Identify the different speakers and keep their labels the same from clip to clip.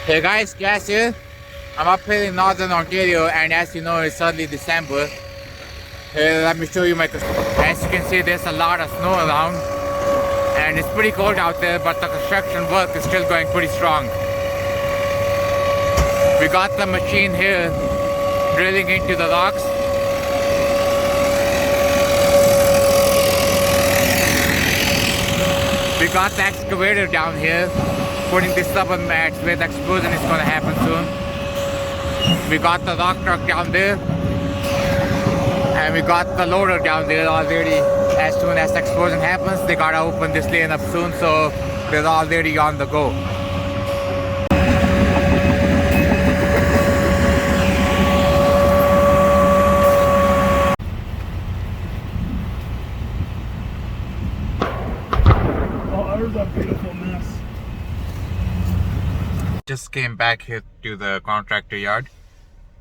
Speaker 1: Hey guys, Gas here. I'm up here in Northern Ontario, and as you know, it's early December. Here, let me show you my. As you can see, there's a lot of snow around, and it's pretty cold out there, but the construction work is still going pretty strong. We got the machine here drilling into the rocks. We got the excavator down here putting the stubborn mats where the explosion is going to happen soon. We got the rock truck down there, and we got the loader down there already. As soon as the explosion happens, they gotta open this lane up soon, so they're already on the go.
Speaker 2: Oh, there's a beautiful mess.
Speaker 1: Just came back here to the contractor yard.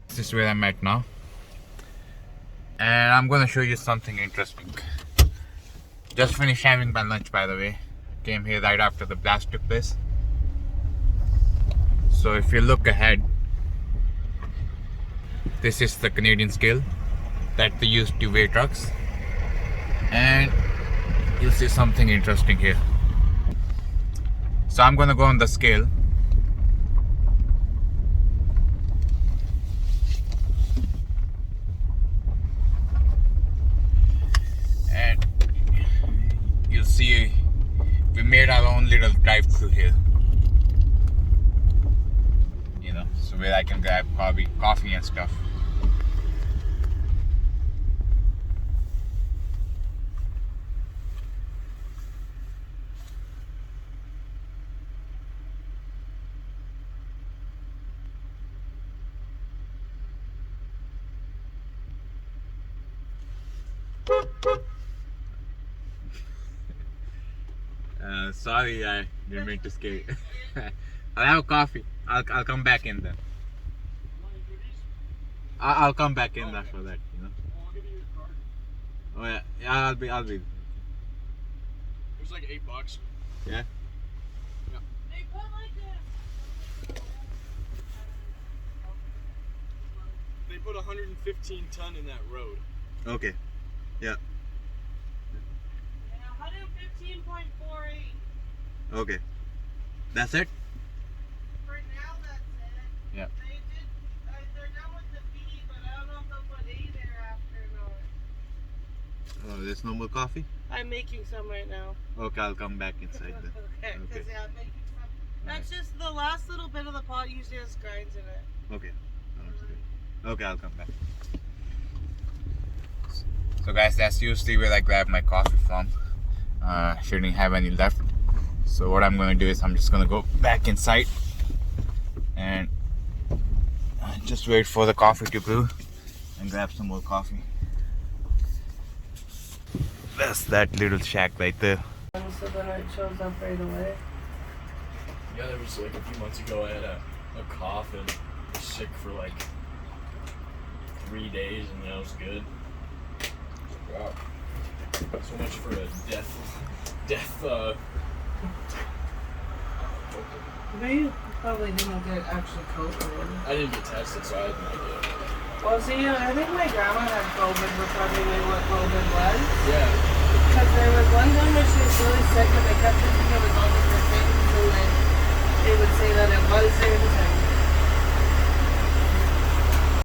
Speaker 1: This is where I'm at now, and I'm gonna show you something interesting. Just finished having my lunch, by the way. Came here right after the blast took place. So if you look ahead, this is the Canadian scale that they use to weigh trucks, and you'll see something interesting here. So I'm gonna go on the scale. See, we made our own little drive-thru here, you know, so where I can grab coffee and stuff. Sorry, I didn't mean to scare you. I'll have a coffee. I'll come back in then. I'll come back in after that, you know. Oh yeah, I'll be. It
Speaker 2: was like $8.
Speaker 1: Yeah.
Speaker 2: They put 115 ton in that road.
Speaker 1: Okay. Yeah.
Speaker 3: 115.48.
Speaker 1: Okay. That's it?
Speaker 3: For now, that's it.
Speaker 1: Yeah.
Speaker 3: They did, they're done with the B, but I don't know if they'll put A there after though.
Speaker 1: Oh, there's no more coffee?
Speaker 3: I'm making some right now.
Speaker 1: Okay, I'll come back inside then.
Speaker 3: Okay,
Speaker 1: Okay.
Speaker 3: yeah, I'm making some. That's just the last little bit of the pot usually has grinds in it.
Speaker 1: Okay. Sounds good. Okay, I'll come back. So guys, that's usually where I grab my coffee from. Shouldn't have any left. So what I'm going to do is I'm just going to go back inside and just wait for the coffee to brew and grab some more coffee. That's that little shack right there.
Speaker 3: So then it shows up right away.
Speaker 2: Yeah, there was like a few months ago I had a cough and was sick for like 3 days and that was good. Wow. So much for a death.
Speaker 3: But you probably didn't get actually COVID.
Speaker 2: I didn't get tested, so I had no idea.
Speaker 3: Well, see, I think my grandma had COVID, but probably knew what COVID was.
Speaker 2: Yeah.
Speaker 3: Because there was one time when she was really sick and they kept thinking it was all different things, and then they would say that it was